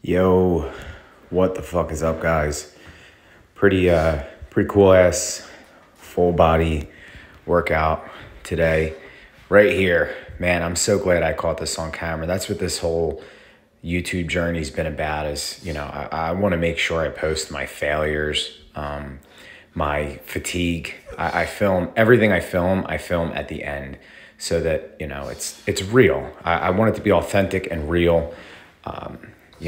Yo, what the fuck is up, guys? Pretty cool ass full body workout today, right here. Man, I'm so glad I caught this on camera. That's what this whole YouTube journey's been about. Is I want to make sure I post my failures, my fatigue. I film everything I film at the end, so that it's real. I want it to be authentic and real.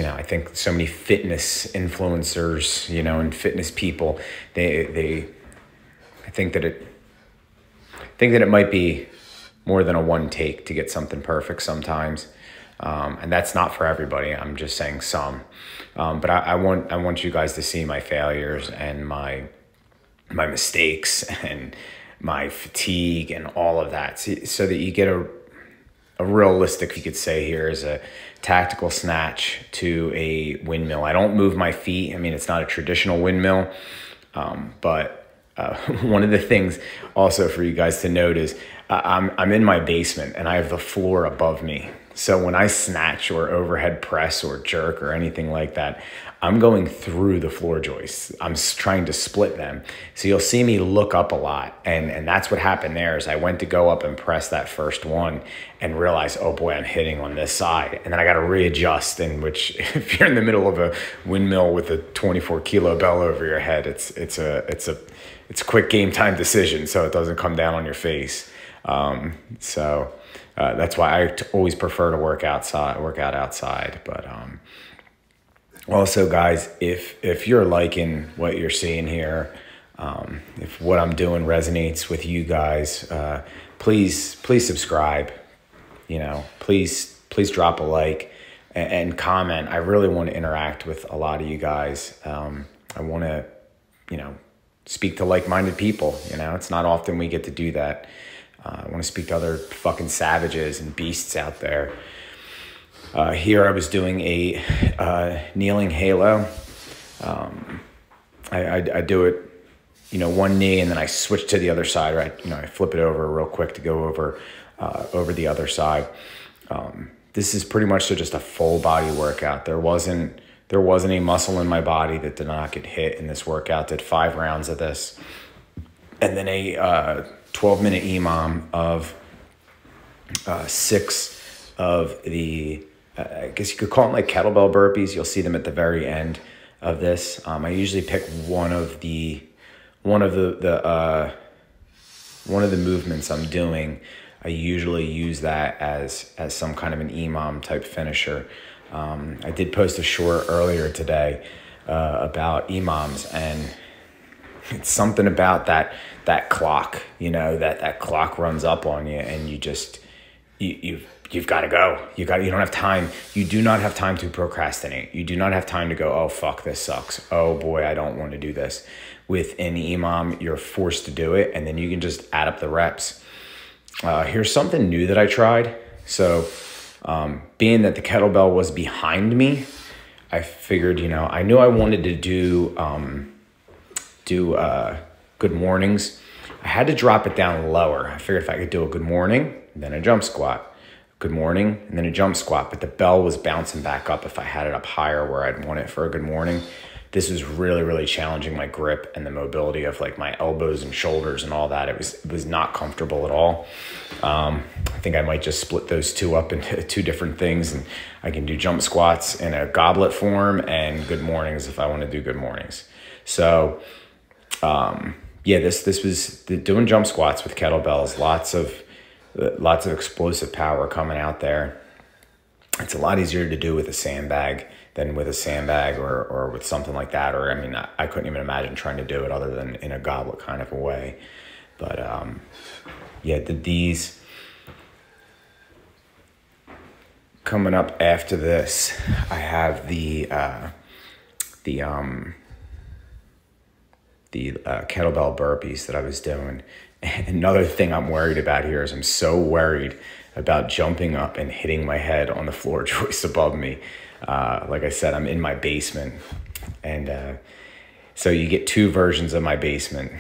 I think so many fitness influencers, and fitness people, I think that it might be more than a one take to get something perfect sometimes. And that's not for everybody. I'm just saying some. But I want you guys to see my failures and my mistakes and my fatigue and all of that, so that you get a realistic, you could say, here is a tactical snatch to a windmill. I don't move my feet. I mean, it's not a traditional windmill, but one of the things also for you guys to note is I'm in my basement and I have the floor above me. So when I snatch or overhead press or jerk or anything like that, I'm going through the floor joists. I'm trying to split them. So you'll see me look up a lot. And that's what happened there. Is I went to go up and press that first one and realize, oh boy, I'm hitting on this side. And then I got to readjust, in which if you're in the middle of a windmill with a 24 kilo bell over your head, it's a quick game time decision. So it doesn't come down on your face. That's why I always prefer to work out outside. But also, guys, if you're liking what you're seeing here, if what I'm doing resonates with you guys, please subscribe. Please drop a like and comment. I really want to interact with a lot of you guys. I want to, speak to like-minded people. It's not often we get to do that. I want to speak to other fucking savages and beasts out there. Here I was doing a kneeling halo. I do it, one knee, and then I switch to the other side. Right, I flip it over real quick to go over the other side. This is pretty much just a full body workout. There wasn't a muscle in my body that did not get hit in this workout. Did 5 rounds of this, and then a 12-minute EMOM of 6 of the, I guess you could call them like kettlebell burpees. You'll see them at the very end of this. I usually pick one of the movements I'm doing. I usually use that as some kind of an EMOM type finisher. I did post a short earlier today about EMOMs, and it's something about that clock, that clock runs up on you, and you've got to go. You don't have time. You do not have time to procrastinate. You do not have time to go, oh, fuck, this sucks. Oh boy, I don't want to do this. With an EMOM, you're forced to do it, and then you can just add up the reps. Here's something new that I tried. So being that the kettlebell was behind me, I figured, I knew I wanted to do good mornings. I had to drop it down lower. I figured if I could do a good morning, then a jump squat, good morning, and then a jump squat, but the bell was bouncing back up if I had it up higher where I'd want it for a good morning. This was really, really challenging my grip and the mobility of like my elbows and shoulders and all that. It was not comfortable at all. I think I might just split those two up into 2 different things, and I can do jump squats in a goblet form and good mornings if I want to do good mornings. So this was doing jump squats with kettlebells. Lots of explosive power coming out there. It's a lot easier to do with a sandbag than with a sandbag or with something like that. Or, I mean, I couldn't even imagine trying to do it other than in a goblet kind of a way. But, did these. Coming up after this, I have the kettlebell burpees that I was doing. And another thing I'm worried about here is I'm so worried about jumping up and hitting my head on the floor joist above me. Like I said, I'm in my basement, and so you get 2 versions of my basement.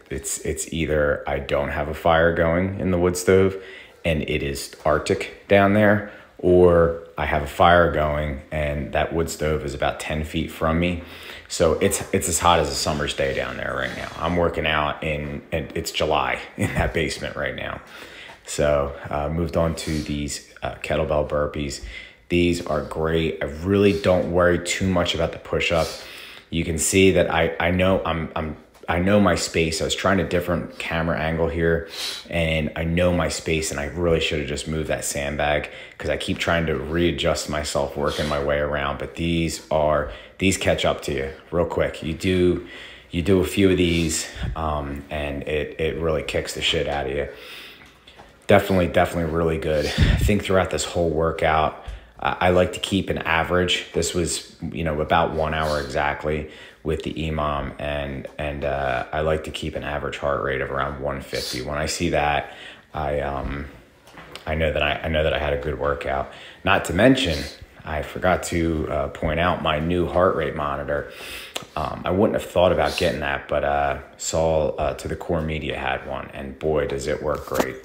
It's either I don't have a fire going in the wood stove and it is Arctic down there, or I have a fire going and that wood stove is about 10 feet from me. So it's as hot as a summer's day down there right now. I'm working out and it's July in that basement right now. So moved on to these kettlebell burpees. These are great. I really don't worry too much about the push-up. You can see that I know I know my space. I was trying a different camera angle here, and I know my space, and I really should have just moved that sandbag because I keep trying to readjust myself, working my way around. But these catch up to you real quick. You do a few of these, and it really kicks the shit out of you. Definitely really good. I think throughout this whole workout, I like to keep an average. This was, about 1 hour exactly with the EMOM, and I like to keep an average heart rate of around 150. When I see that, I know that I had a good workout. Not to mention, I forgot to point out my new heart rate monitor. I wouldn't have thought about getting that, but saw To The Core Media had one, and boy, does it work great.